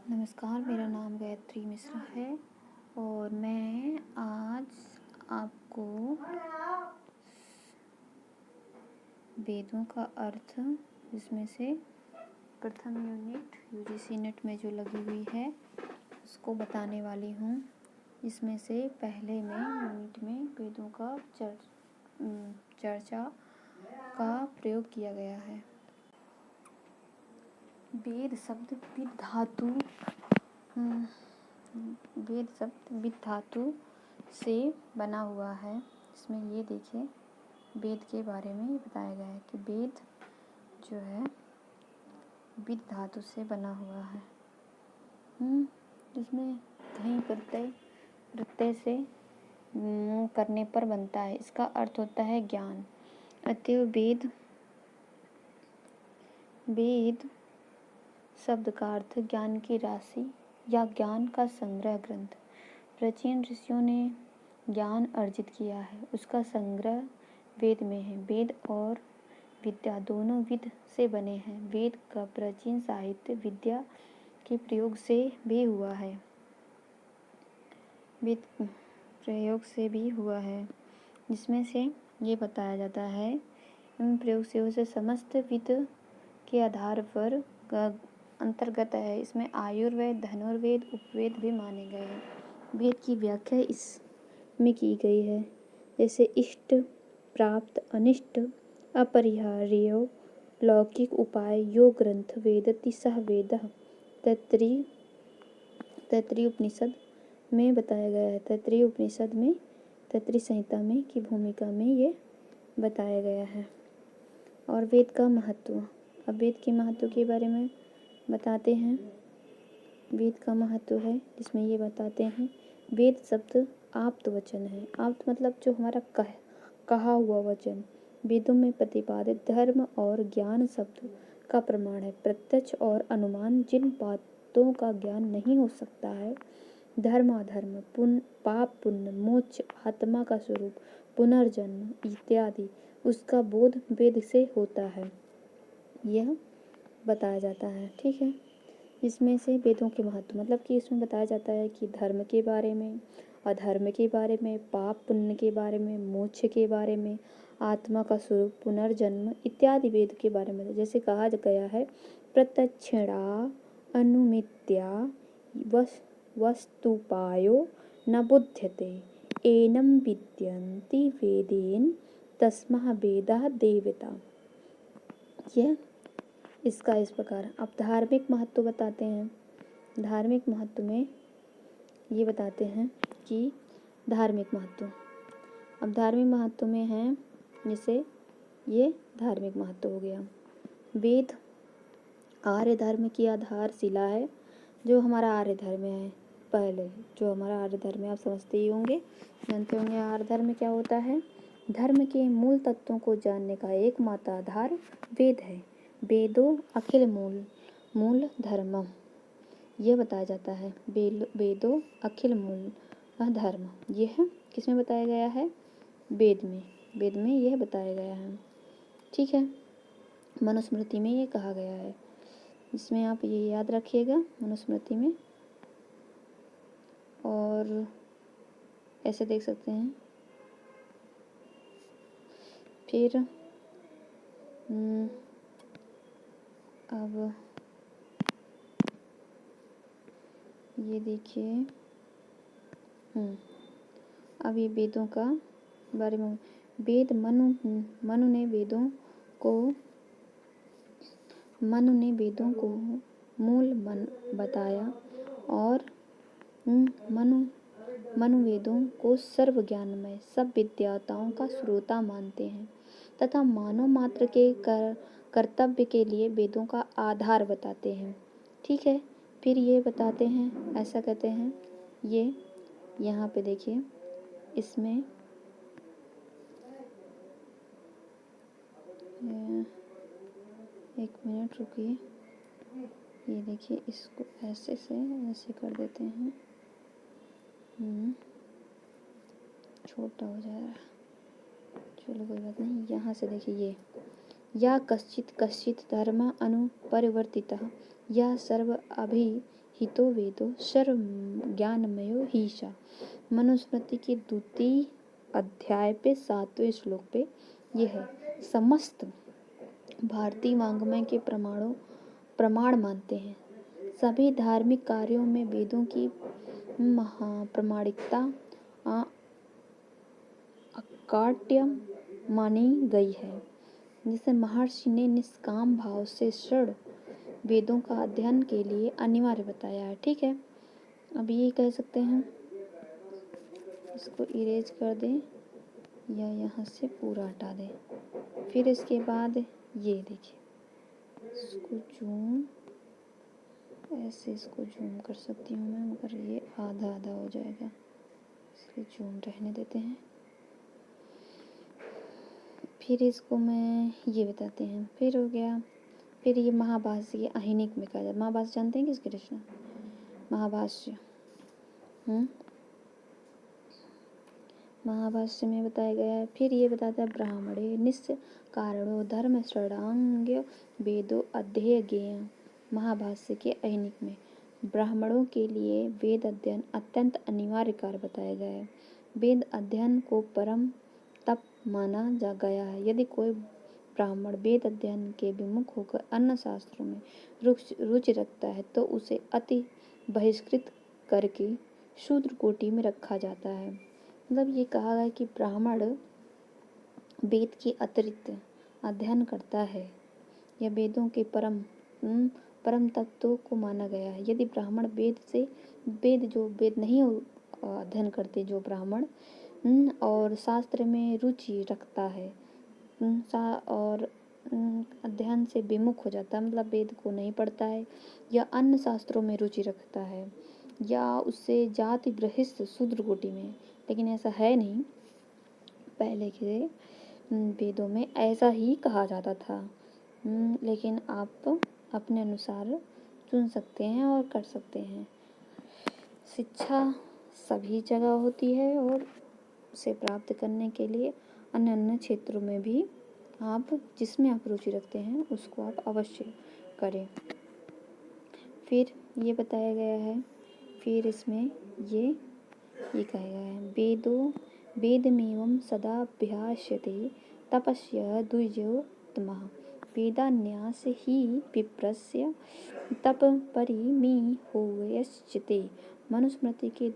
नमस्कार, मेरा नाम गायत्री मिश्रा है और मैं आज आपको वेदों का अर्थ, जिसमें से प्रथम यूनिट यूजीसी नेट में जो लगी हुई है उसको बताने वाली हूँ। इसमें से पहले में यूनिट में वेदों का चर्चा का प्रयोग किया गया है। वेद शब्द विद धातु से बना हुआ है। इसमें ये देखिए, वेद के बारे में ये बताया गया है कि वेद जो है विद धातु से बना हुआ है, जिसमें धई प्रत्यय से करने पर बनता है। इसका अर्थ होता है ज्ञान। अतएव वेद शब्द का अर्थ ज्ञान की राशि या ज्ञान का संग्रह ग्रंथ। प्राचीन ऋषियों ने ज्ञान अर्जित किया है, उसका संग्रह वेद में है। वेद और विद्या दोनों विद से बने हैं। वेद का प्राचीन साहित्य विद्या के प्रयोग से भी हुआ है, जिसमें से ये बताया जाता है, इन प्रयोग से समस्त विद के आधार पर अंतर्गत है। इसमें आयुर्वेद, धनुर्वेद, उपवेद भी माने गए हैं। वेद की व्याख्या इसमें की गई है, जैसे इष्ट प्राप्त, अनिष्ट, अपरिहार्य, लौकिक उपाय, योग ग्रंथ, वेदति सह वेदः। तैत्तिरीय उपनिषद में बताया गया है। तैत्तिरीय उपनिषद में तैत्तिरीय संहिता में की भूमिका में ये बताया गया है। और वेद का महत्व, अब वेद के महत्व के बारे में बताते हैं। वेद का महत्व है, जिसमें ये बताते हैं, वेद शब्द आप्त वचन है। आप्त मतलब जो हमारा कहा हुआ वचन। वेदों में प्रतिपादित धर्म और ज्ञान शब्द का प्रमाण है। प्रत्यक्ष और अनुमान जिन बातों का ज्ञान नहीं हो सकता है, धर्म अधर्म, पाप पुण्य, मोक्ष, आत्मा का स्वरूप, पुनर्जन्म इत्यादि, उसका बोध वेद से होता है, यह बताया जाता है। ठीक है। इसमें से वेदों के महत्व, मतलब कि इसमें बताया जाता है कि धर्म के बारे में, अधर्म के बारे में, पाप पुण्य के बारे में, मोक्ष के बारे में, आत्मा का स्वरूप, पुनर्जन्म इत्यादि वेद के बारे में। जैसे कहा गया है, प्रत्यक्षिणा अनुमित्या वस्तुपायो न बुध्यते एनं विद्यन्ति वेदेन तस्मा वेदा देवता। यह इसका इस प्रकार। अब धार्मिक महत्व बताते हैं। धार्मिक महत्व में ये बताते हैं कि धार्मिक महत्व, अब धार्मिक महत्व में है, जैसे ये धार्मिक महत्व हो गया। वेद आर्य धर्म की आधारशिला है। जो हमारा आर्य धर्म है, पहले जो हमारा आर्य धर्म है, आप समझते ही होंगे, जानते होंगे आर्य धर्म क्या होता है। धर्म के मूल तत्वों को जानने का एकमात्र आधार वेद है। वेदो अखिल मूल धर्मम, यह बताया जाता है। वेदो अखिल मूल धर्म, यह किसमें बताया गया है? वेद में यह बताया गया है। ठीक है। मनुस्मृति में ये कहा गया है। इसमें आप ये याद रखिएगा, मनुस्मृति में। और ऐसे देख सकते हैं। फिर अब ये देखिए, अब ये वेदों का बारे में। वेद मनु ने वेदों को मूल बताया, और मनु वेदों को सर्व ज्ञानमय, सब विद्याताओं का स्रोता मानते हैं तथा मानव मात्र के कर्तव्य के लिए वेदों का आधार बताते हैं। ठीक है। फिर ये बताते हैं, ऐसा कहते हैं, ये यहाँ पे देखिए, इसमें एक मिनट रुकिए, ये देखिए, इसको ऐसे कर देते हैं, छोटा हो जा रहा है, चलो कोई बात नहीं। यहाँ से देखिए, ये या कश्चित धर्म अनुपरिवर्तितः, या सर्व हितो वेदो सर्व ज्ञानमयो हीशा। मनुस्मृति के द्वितीय अध्याय पे 7वें श्लोक पे ये है। समस्त भारतीय वाङ्मय के प्रमाण मानते हैं। सभी धार्मिक कार्यों में वेदों की प्रामाणिकता अकाट्य मानी गई है। जिसे महर्षि ने निष्काम भाव से षड वेदों का अध्ययन के लिए अनिवार्य बताया है। ठीक है, अब ये कह सकते हैं, इसको इरेज कर दें या यहाँ से पूरा हटा दें। फिर इसके बाद ये देखिए, इसको जूम, ऐसे इसको जूम कर सकती हूँ मैं, मगर ये आधा आधा हो जाएगा, इसलिए जूम रहने देते हैं। फिर इसको मैं ये बताते हैं। फिर हो गया, फिर ये महाभाष्य ये अहिनिक में कहा जाता है। महाभाष्य जानते हैं किसकी रचना? महाभाष्य महाभाष्य में बताया गया है। फिर ये बताता है ब्राह्मणे निस्य कारणो धर्म षडांग्य वेदो अध्यय ज्ञेय। महाभाष्य के अहिनिक में ब्राह्मणों के लिए वेद अध्ययन अत्यंत अनिवार्य कार्य बताया गया है। वेद अध्ययन को परम तप माना जा गया है। यदि कोई ब्राह्मण वेद अध्ययन के विमुख होकर अन्य शास्त्रों में रुचि रखता है तो उसे अति बहिष्कृत करके शूद्र कोटि में रखा जाता है। मतलब ये कहा गया कि ब्राह्मण वेद के अतिरिक्त अध्ययन करता है या वेदों के परम तत्वों को माना गया है। यदि ब्राह्मण वेद नहीं अध्ययन करते जो ब्राह्मण और शास्त्र में रुचि रखता है और अध्ययन से विमुख हो जाता है, मतलब वेद को नहीं पढ़ता है या अन्य शास्त्रों में रुचि रखता है या उससे जाति बहिष्ठ शूद्र कोटि में, लेकिन ऐसा है नहीं। पहले के वेदों में ऐसा ही कहा जाता था, लेकिन आप अपने अनुसार चुन सकते हैं और कर सकते हैं। शिक्षा सभी जगह होती है और उसे प्राप्त करने के लिए अन्य अन्य क्षेत्रों में भी आप जिसमें आप रुचि रखते हैं उसको आप अवश्य करें। फिर ये बताया गया है, फिर इसमें ये कहा गया है वेदमेवं सदा अभ्यास्यते तपस्य द्विजोत्तमः वेदान्यास ही विप्रस्य तप परिमिहोयश्चिते। मनुस्मृति के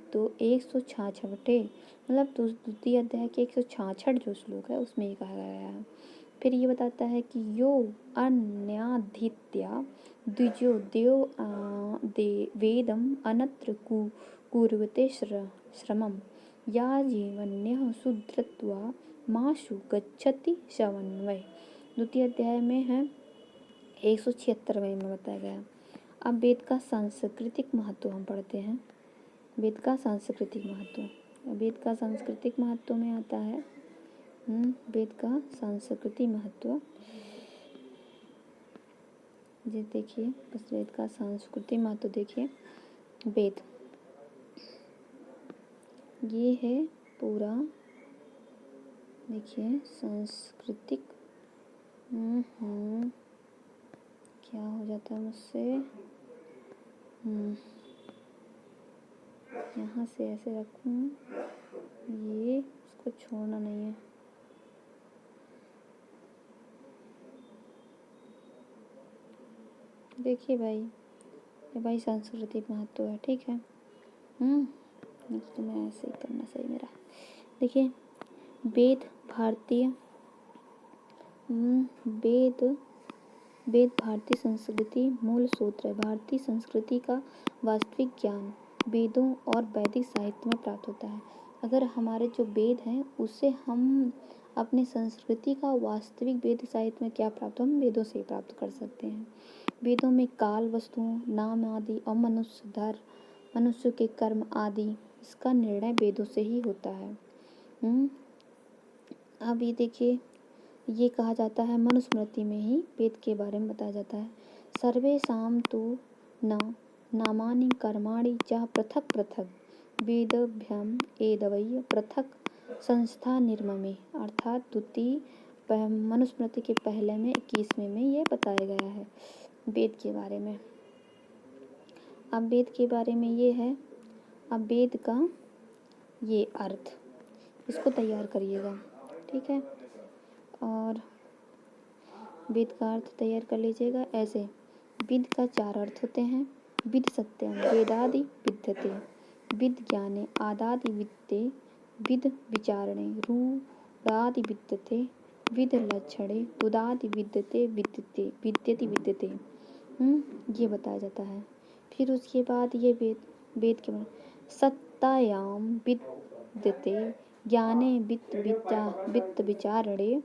166 मतलब द्वितीय अध्याय के 166 जो श्लोक है उसमें ये कहा गया है। फिर ये बताता है कि यो अन्याधित्या द्विजो वेदम अनत्र कुर्वते श्रमम या जीवन्यः शुद्धत्वा माशु गच्छति शवन्वय। द्वितीय अध्याय में है 176वें में बताया गया। अब वेद का सांस्कृतिक महत्व हम पढ़ते हैं। वेद का सांस्कृतिक महत्व, वेद का सांस्कृतिक महत्व में आता है वेद का सांस्कृतिक महत्व। ये देखिए, बस वेद का सांस्कृतिक महत्व देखिए। वेद ये है पूरा, देखिए सांस्कृतिक क्या हो जाता है मुझसे, यहाँ से ऐसे रखूँ, ये इसको छोड़ना नहीं है। देखिए भाई, ये भाई सांस्कृतिक महत्व है, ठीक है। तो मैं ऐसे ही करना सही मेरा। देखिए, वेद भारतीय संस्कृति मूल सूत्र है। भारतीय संस्कृति का वास्तविक ज्ञान वेदों और वैदिक साहित्य में प्राप्त होता है। अगर हमारे जो वेद हैं उससे हम अपनी संस्कृति का वास्तविक वेद साहित्य में क्या प्राप्त हो, हम वेदों से ही प्राप्त कर सकते हैं। वेदों में काल, वस्तुओं, नाम आदि और मनुष्य के कर्म आदि इसका निर्णय वेदों से ही होता है। अब ये देखिए, ये कहा जाता है मनुस्मृति में ही वेद के बारे में बताया जाता है। सर्वेषां तु नामानि कर्माणि च पृथक पृथक वेदभ्याम एदवै पृथक संस्था निर्ममे। अर्थात द्वितीय मनुस्मृति के पहले में 21वें में ये बताया गया है वेद के बारे में। अब वेद के बारे में ये है, अब वेद का ये अर्थ, इसको तैयार करिएगा, ठीक है। और वेद का अर्थ तैयार कर लीजिएगा ऐसे। वेद का 4 अर्थ होते हैं। विद सत्यम वेदादि विद्यते, विद ज्ञाने आदादि विद्ये, विद विचारणे रूढ़ादि विद्यते, विद लक्षणे उदादि विद्यते विद्यते विद्यति विद्यते। ये बताया जाता है। फिर उसके बाद ये वेद के सत्तायाम विद्यते ज्ञाने वित्त विचारणे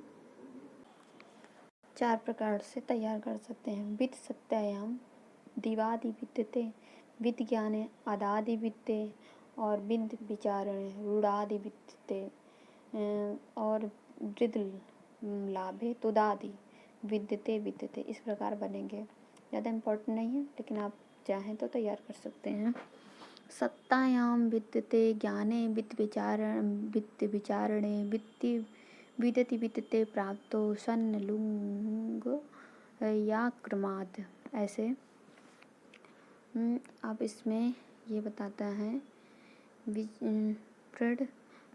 4 प्रकार से तैयार कर सकते हैं। विद सत्यायाम दिवादि विद्यते, विद ज्ञाने आदादि विद्ये, और विद विचारणे रूढ़ादि विद्यते, और वृद्ध लाभे तुदादि विद्यते विद्यते। इस प्रकार बनेंगे। ज़्यादा इम्पोर्टेंट नहीं है, लेकिन आप चाहें तो तैयार कर सकते हैं। सत्तायाम विद्यते ज्ञाने वित्त विचारणे विद्यति विद्यते प्राप्तो सन लुंग या क्रमाद। ऐसे अब इसमें ये बताता है फ्रेड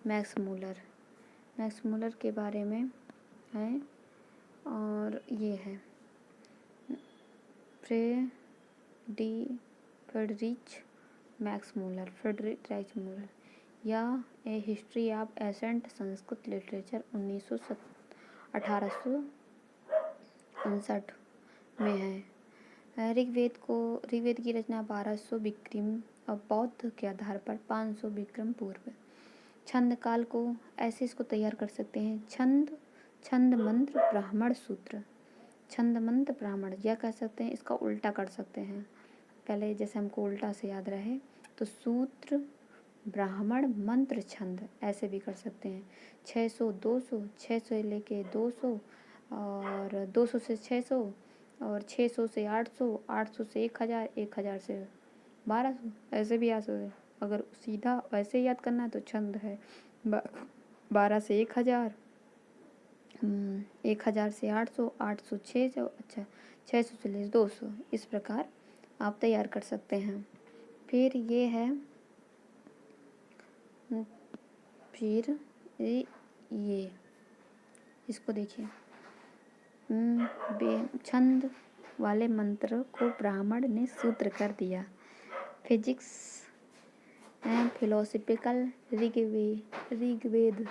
मैक्स मूलर के बारे में है, और ये है फ्रेडरिच मैक्स मूलर या a history of ancient Sanskrit literature 1859 में है। ऋग्वेद की रचना 1200 विक्रम और बौद्ध के आधार पर 500 विक्रम पूर्व। छंद काल को ऐसे इसको तैयार कर सकते हैं। छंद मंत्र ब्राह्मण सूत्र, छंद मंत्र ब्राह्मण यह कह सकते हैं। इसका उल्टा कर सकते हैं। पहले जैसे हमको उल्टा से याद रहे तो सूत्र ब्राह्मण मंत्र छंद ऐसे भी कर सकते हैं। 600 200, 600 लेके 200, और 200 से 600, और 600 से 800, 800 से 1000, 1000 से 1200, ऐसे भी आ सकते हैं। अगर सीधा वैसे याद करना है तो छंद है 12 से 1000, 1000 से 800, 800 600, अच्छा 600 से ले 200। इस प्रकार आप तैयार कर सकते हैं। फिर ये है, फिर ये इसको देखिए, छंद वाले मंत्र को ब्राह्मण ने सूत्र कर दिया। फिजिक्स एंड फिलोसफिकल ऋग्वेद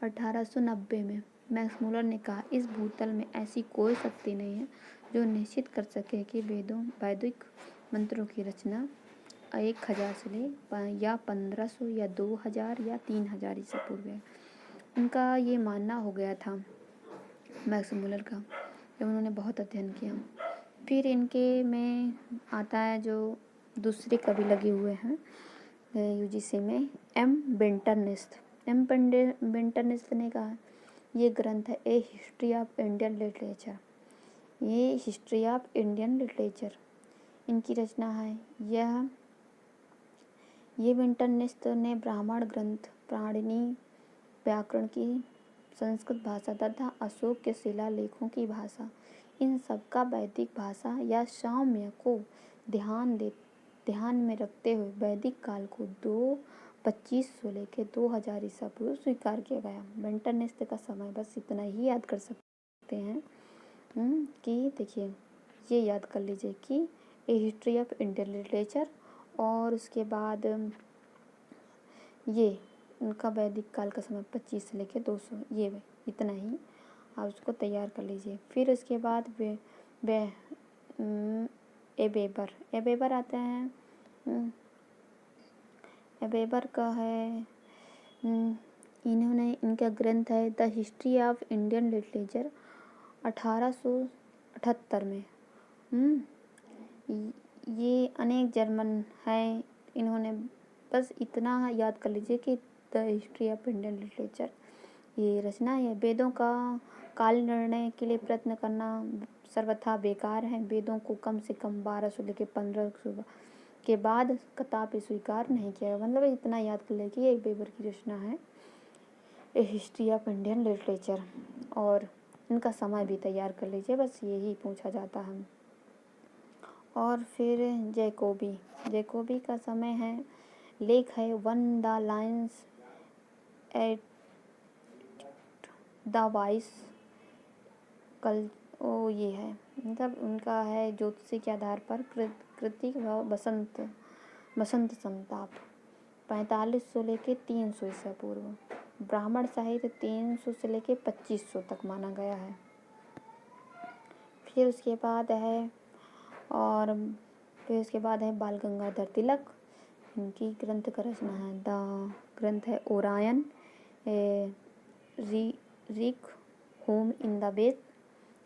1890 में मैक्स मूलर ने कहा, इस भूतल में ऐसी कोई शक्ति नहीं है जो निश्चित कर सके कि वैदिक मंत्रों की रचना 1000 से ले या 1500 या 2000 या 3000 ईसा पूर्व है। उनका ये मानना हो गया था मैक्स मूलर का, जब उन्होंने बहुत अध्ययन किया। फिर इनके में आता है जो दूसरे कवि लगे हुए हैं यूजीसी में, एम बेंटरनिस्ट ने कहा, ये ग्रंथ है ए हिस्ट्री ऑफ इंडियन लिटरेचर, ये हिस्ट्री ऑफ इंडियन लिटरेचर इनकी रचना है। ये बेंटरनिस्ट ने ब्राह्मण ग्रंथ, पाणिनि व्याकरण की संस्कृत भाषा तथा अशोक के शिलालेखों की भाषा, इन सब का वैदिक भाषा या साम्य को ध्यान में रखते हुए वैदिक काल को 2500 लेके 2000 ईसा पूर्व स्वीकार किया गया। बेंटरनिस्ट का समय बस इतना ही याद कर सकते हैं कि देखिए ये याद कर लीजिए कि ए हिस्ट्री ऑफ इंडियन लिटरेचर, और उसके बाद ये उनका वैदिक काल का समय 25 से लेके 200, ये इतना ही आप उसको तैयार कर लीजिए। फिर उसके बाद एबेबर आते हैं। एबेबर का है, इनका ग्रंथ है the history of Indian literature 1878 में। ये अनेक जर्मन है। इन्होंने बस इतना याद कर लीजिए कि the history of Indian literature ये रचना है। वेदों का काल निर्णय के लिए प्रयत्न करना सर्वथा बेकार है। वेदों को कम से कम 1200 लेके 1500 के बाद कदापि स्वीकार नहीं किया। मतलब इतना याद कर ले कि ये एबेबर की रचना है ए हिस्ट्री ऑफ इंडियन लिटरेचर, और इनका समय भी तैयार कर लीजिए, बस यही पूछा जाता है। और फिर जैकोबी का समय है, लेख है one the lines at the vice कल। ओ ये है मतलब उनका है ज्योतिषी के आधार पर कृतिक व बसंत संताप 4500 लेके 300 ईसा पूर्व। ब्राह्मण साहित्य 300 से लेके 2500 तक माना गया है। फिर उसके बाद है बाल गंगाधर तिलक। इनकी ग्रंथ का रचना है, द ग्रंथ है ओरायन रिक होम इन द वेद।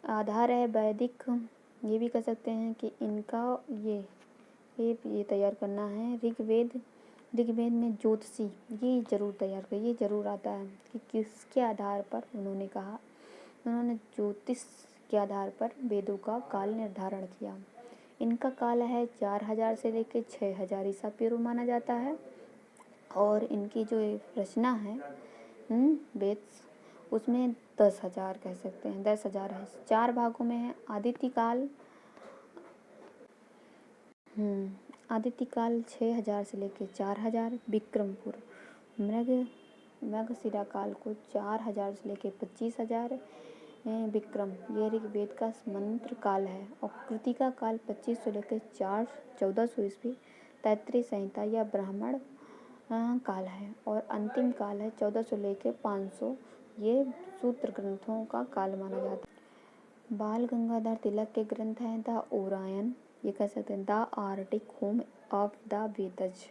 आधार है वैदिक। ये भी कह सकते हैं कि इनका ये तैयार करना है ऋग्वेद में ज्योतिषी, ये जरूर तैयार कर, ये जरूर आता है कि किसके आधार पर उन्होंने कहा। उन्होंने ज्योतिष के आधार पर वेदों का काल निर्धारण किया। इनका काल है 4000 से लेकर 6000 ईसा पूर्व माना जाता है। और इनकी जो रचना है वेद, उसमें 10,000 कह सकते हैं, 10,000 है। 4 भागों में है। आदित्य काल 6000 से लेकर 4000 विक्रम पूर्व। मृगशिरा काल को 4000 से लेकर 25,000 विक्रम, ये ऋग्वेद का मंत्र काल है। और कृतिका काल 2500 लेकर 1400 ईस्वी तैत्तिरीय संहिता या ब्राह्मण काल है। और अंतिम काल है 1400 लेकर 500, ये सूत्र ग्रंथों का काल माना जाता है। बाल गंगाधर तिलक के ग्रंथ हैं द ओरायन, ये कह सकते हैं the Arctic home of the Vedas,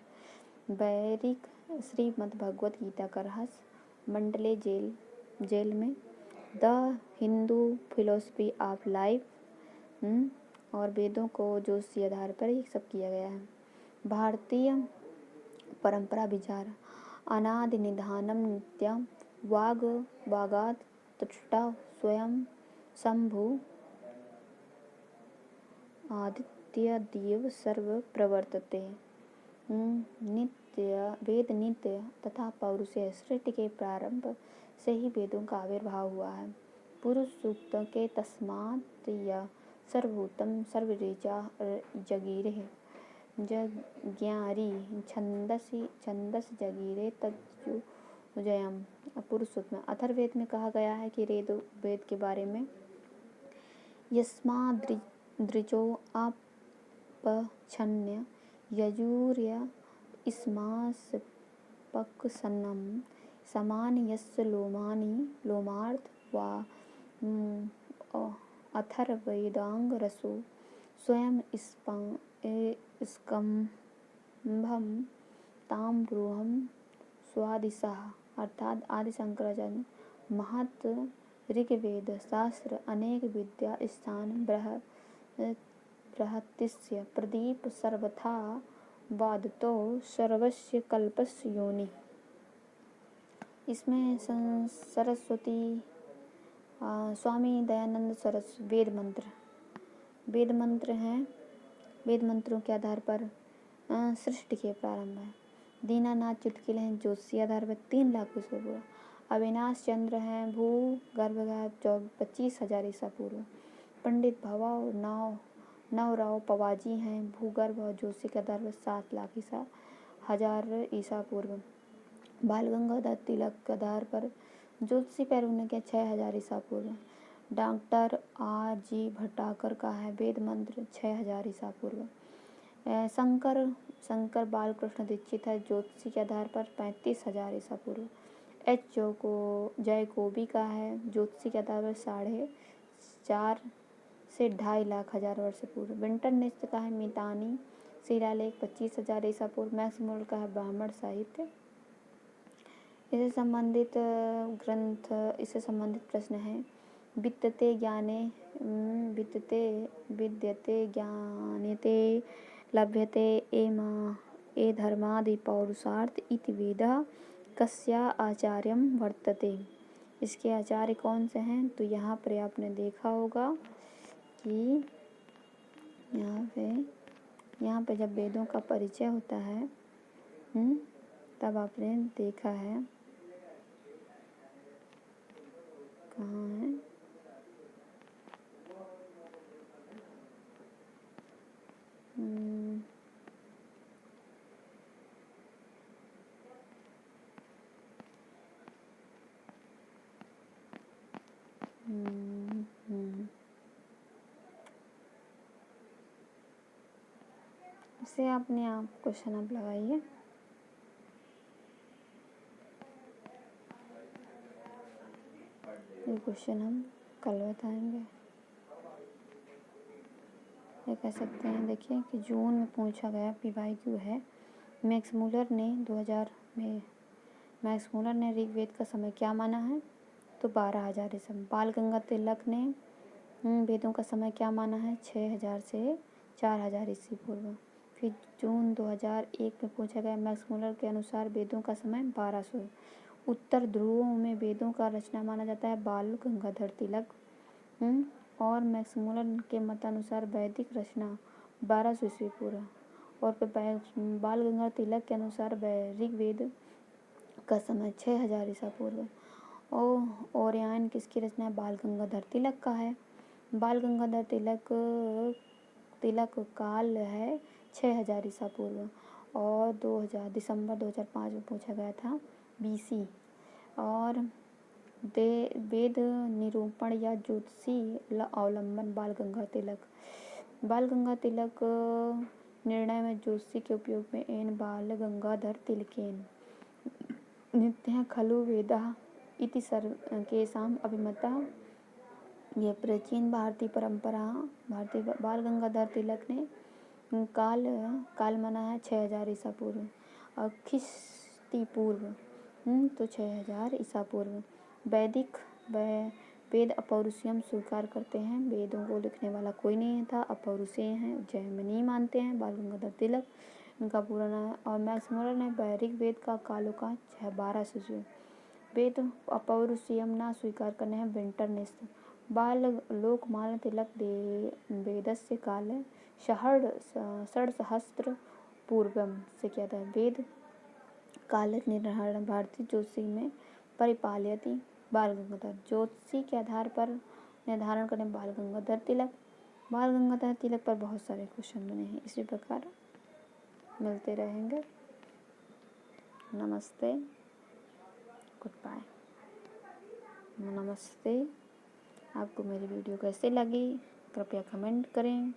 वैरिक श्रीमद् भगवत गीता का रहस्य, मंडले जेल में, the Hindu philosophy of life, और वेदों को ज्योतिषीय आधार पर ये सब किया गया है। भारतीय परंपरा विचार, अनादि निधानम नित्यम वागात तृष्टा स्वयं शंभु आदित्य देव सर्व प्रवर्तते। वेद नित्य तथा पौरुषेय सृष्टि के प्रारंभ से ही वेदों का आविर्भाव हुआ है। पुरुष सूक्त के तस्मात् य सर्वभूतम सर्वऋचा जगीरे जज्ञारी छंदस जगीरे तज्जुजयम। पुरुष सूक्त में अथर्ववेद में कहा गया है कि वेद के बारे में, यस्माद्रिचो अपच्छन्य यजुर्य इस्मास्पक्सन्नं समान यस्य लोमार्थ वा अथर्ववेदांगरसो स्वयं स्कंभम ताम्रोहम स्वादिशः। अर्थात आदि शंकराचार्य महत ऋग्वेद शास्त्र अनेक विद्या स्थान बृहतिस्य प्रदीप सर्वथा वादतो सर्वस्य कल्पस्य योनि। इसमें सरस्वती स्वामी दयानंद सरस्वती वेद मंत्र हैं। वेद मंत्रों के आधार पर सृष्टि के प्रारंभ है। दीनानाथ चुटकिले हैं ज्योतिषी आधार पर 3 लाख ईसा पूर्व। अविनाश चंद्र हैं भूगर्भ 25,000 ईसा पूर्व। पंडित भवा नवराव पवाजी हैं भूगर्भ और ज्योतिषी के आधार पर 7 लाख हजार ईसा पूर्व। बाल गंगाधर तिलक के आधार पर ज्योतिषी पैर उन्होंने किया 6000 ईसा पूर्व। Doctor R.G. भट्टाकर का है वेद मंत्र 6000 ईसा पूर्व। शंकर बालकृष्ण दीक्षित है ज्योतिषी के आधार पर 35,000 ईसा पूर्व। जयकोबी का है ज्योतिषी के आधार पर 4.5 से 2.5 लाख हजार वर्ष पूर्व। विंटन नेस्ट का है मितानी शिलालेख 25,000 ईसा पूर्व। मैक्समोल का है ब्राह्मण साहित्य। इससे संबंधित प्रश्न है विद्यते ज्ञानेते लभ्यते ए धर्मादि पौरुषार्थ इति वेदः कस्या आचार्यम वर्तते। इसके आचार्य कौन से हैं? तो यहाँ पर आपने देखा होगा कि यहाँ पे जब वेदों का परिचय होता है तब आपने देखा है कहाँ है इसे अपने आप क्वेश्चन आप लगाइए। ये क्वेश्चन हम कल बताएंगे। ये कह सकते हैं, देखिए कि जून में पूछा गया PYQ है। मैक्स मूलर ने 2000 में मैक्स मूलर ने ऋग्वेद का समय क्या माना है? तो 12,000 ईसा। बाल गंगा तिलक ने वेदों का समय क्या माना है? 6,000 से 4,000 ईस्वी पूर्व। फिर जून 2001 में पूछा गया, मैक्स मूलर के अनुसार वेदों का समय 1200। उत्तर ध्रुवों में वेदों का रचना माना जाता है बाल गंगाधर तिलक। और मैक्स मूलर के मतानुसार वैदिक रचना 1200 ईस्वी पूर्व। और फिर बाल गंगाधर तिलक के अनुसार ऋग्वेद का समय 6,000 ईसा पूर्व। और यान किसकी रचना है? बाल गंगाधर तिलक का है। बाल गंगाधर तिलक काल है 6,000 ईसा पूर्व। और दिसंबर 2005 में पूछा गया था BC। और वेद निरूपण या ज्योतिषी अवलंबन बाल गंगा तिलक निर्णय में ज्योतिषी के उपयोग में एन बाल गंगाधर तिलकेन नित्य खलु वेदा इति सर्वेषाम् अभिमता। ये प्राचीन भारतीय परंपरा। बाल गंगाधर तिलक ने काल माना है 6,000 ईसा पूर्व और ख्रिस्ती पूर्व तो 6,000 ईसा पूर्व। वेद अपौरुषेयम स्वीकार करते हैं। वेदों को लिखने वाला कोई नहीं था, अपौरुषेय हैं, जैमिनी मानते हैं बाल गंगाधर तिलक इनका पूरा नाम है। और मैक्स मूलर ने वैदिक वेद का कालोका 1200। वेद अपौरुषेयम ना स्वीकार करने हैं विंटरनेस। बाल लोकमान्य तिलक वेदस्य काल षड्सहस्र पूर्वम से किया था। वेद काल निर्धारण भारतीय ज्योतिषी में परिपालयति बाल गंगाधर। ज्योतिषी के आधार पर निर्धारण करें बाल गंगाधर तिलक पर बहुत सारे क्वेश्चन बने हैं। इसी प्रकार मिलते रहेंगे। नमस्ते, गुड बाय। नमस्ते। आपको मेरी वीडियो कैसे लगी कृपया कमेंट करें।